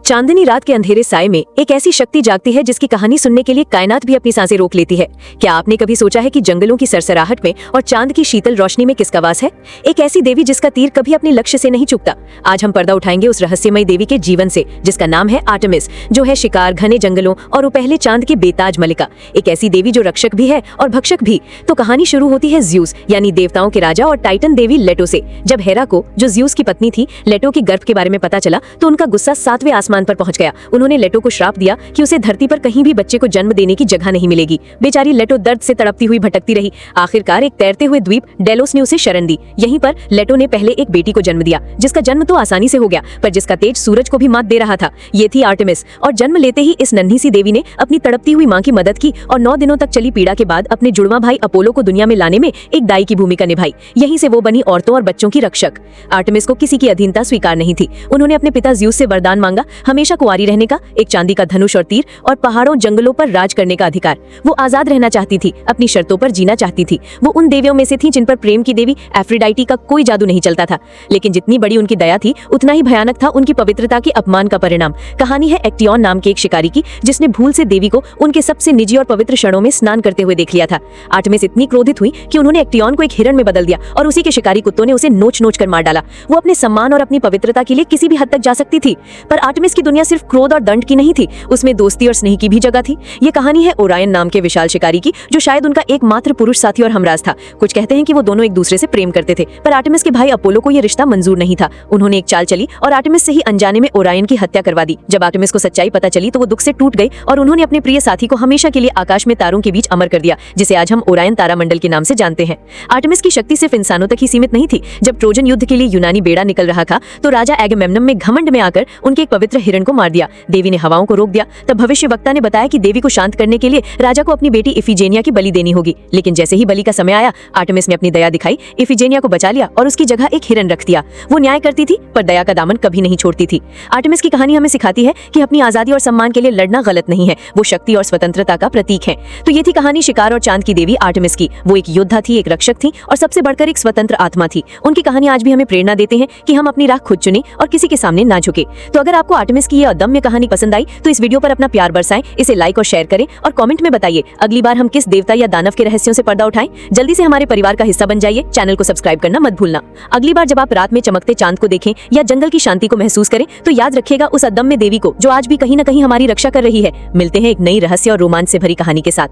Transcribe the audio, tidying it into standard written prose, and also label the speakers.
Speaker 1: चांदनी रात के अंधेरे साए में एक ऐसी शक्ति जागती है जिसकी कहानी सुनने के लिए कायनात भी अपनी सांसें रोक लेती है। क्या आपने कभी सोचा है कि जंगलों की सरसराहट में और चांद की शीतल रोशनी में किसका वास है? एक ऐसी देवी जिसका तीर कभी अपने लक्ष्य से नहीं चूकता। आज हम पर्दा उठाएंगे उस रहस्यमयी देवी के जीवन से, जिसका नाम है आर्टेमिस, जो है शिकार, घने जंगलों और पहले चांद की बेताज मलिका। एक ऐसी देवी जो रक्षक भी है और भक्षक भी। तो कहानी शुरू होती है ज्यूस यानी देवताओं के राजा और टाइटन देवी लेटो से। जब हेरा को, जो ज्यूस की पत्नी थी, लेटो की गर्भ के बारे में पता चला तो उनका गुस्सा 7वें आसमान पर पहुंच गया। उन्होंने लेटो को श्राप दिया कि उसे धरती पर कहीं भी बच्चे को जन्म देने की जगह नहीं मिलेगी। बेचारी लेटो दर्द से तड़पती हुई भटकती रही। आखिरकार एक तैरते हुए द्वीप डेलोस ने उसे शरण दी। यहीं पर लेटो ने पहले एक बेटी को जन्म दिया, जिसका जन्म तो आसानी से हो गया, पर जिसका तेज सूरज को भी मात दे रहा था। ये थी आर्टेमिस। और जन्म लेते ही इस नन्ही सी देवी ने अपनी तड़पती हुई मां की मदद की और 9 दिनों तक चली पीड़ा के बाद अपने जुड़वा भाई अपोलो को दुनिया में लाने में एक दाई की भूमिका निभाई। यहीं से वो बनी औरतों और बच्चों की रक्षक। आर्टेमिस को किसी की अधीनता स्वीकार नहीं थी। उन्होंने अपने पिता ज्यूस से वरदान मांगा, हमेशा कुंवारी रहने का, एक चांदी का धनुष और तीर और पहाड़ों जंगलों पर राज करने का अधिकार। वो आजाद रहना चाहती थी, अपनी शर्तों पर जीना चाहती थी। वो उन देवियों में से थी जिन पर प्रेम की देवी एफ्रोडाइटी का कोई जादू नहीं चलता था। लेकिन जितनी बड़ी उनकी दया थी, उतना ही भयानक था उनकी पवित्रता के अपमान का परिणाम। कहानी है एक्टियन नाम के एक शिकारी की, जिसने भूल से देवी को उनके सबसे निजी और पवित्र क्षणों में स्नान करते हुए देख लिया था। आर्टेमिस इतनी क्रोधित हुई कि उन्होंने एक्टियन को एक हिरण में बदल दिया और उसी के शिकारी कुत्तों ने उसे नोच नोच कर मार डाला। वो अपने सम्मान और अपनी पवित्रता के लिए किसी भी हद तक जा सकती थी, पर आर्टेमिस की दुनिया सिर्फ क्रोध और दंड की नहीं थी, उसमें दोस्ती और स्नेह की भी जगह थी। ये कहानी है ओरायन नाम के विशाल शिकारी की, जो शायद उनका एकमात्र पुरुष साथी और हमराज था। कुछ कहते हैं कि वो दोनों एक दूसरे से प्रेम करते थे, पर आर्टेमिस के भाई अपोलो को यह रिश्ता मंजूर नहीं था। उन्होंने एक चाल चली और आर्टेमिस से ही अनजाने में ओरायन की हत्या करवा दी। जब आर्टेमिस को सच्चाई पता चली तो वो दुख से टूट गई और उन्होंने अपने प्रिय साथी को हमेशा के लिए आकाश में तारों के बीच अमर कर दिया, जिसे आज हम ओरायन तारामंडल के नाम से जानते हैं। आर्टेमिस की शक्ति सिर्फ इंसानों तक ही सीमित नहीं थी। जब ट्रोजन युद्ध के लिए यूनानी बेड़ा निकल रहा था तो राजा एगेमेम्नम में घमंड में आकर उनके एक पवित्र हिरण को मार दिया। देवी ने हवाओं को रोक दिया। तब भविष्यवक्ता ने बताया कि देवी को शांत करने के लिए राजा को अपनी बेटी इफिजेनिया की बलि देनी होगी। लेकिन जैसे ही बलि का समय आया, आर्टेमिस ने अपनी दया दिखाई, इफिजेनिया को बचा लिया और उसकी जगह एक हिरण रख दिया। वो न्याय करती थी, पर दया का दामन कभी नहीं छोड़ती थी। आर्टेमिस की कहानी हमें सिखाती है कि अपनी आजादी और सम्मान के लिए लड़ना गलत नहीं है, वो शक्ति और स्वतंत्रता का प्रतीक है। तो ये थी कहानी शिकार और चांद की देवी आर्टेमिस की। वो एक योद्धा थी, एक रक्षक थी और सबसे बढ़कर एक स्वतंत्र आत्मा थी। उनकी कहानी आज भी हमें प्रेरणा देते हैं कि हम अपनी राह खुद चुनें और किसी के सामने ना झुके। तो अगर आपको आर्टेमिस की ये अदम्य कहानी पसंद आई तो इस वीडियो पर अपना प्यार बरसाएं, इसे लाइक और शेयर करें और कमेंट में बताइए अगली बार हम किस देवता या दानव के रहस्यों से पर्दा उठाएं। जल्दी से हमारे परिवार का हिस्सा बन जाइए। चैनल को सब्सक्राइब करना मत भूलना। अगली बार जब आप रात में चमकते चांद को देखें या जंगल की शांति को महसूस करें तो याद रखिएगा उस अदम्य देवी को, जो आज भी कहीं न कहीं हमारी रक्षा कर रही है। मिलते हैं एक नई रहस्य और रोमांच से भरी कहानी के साथ।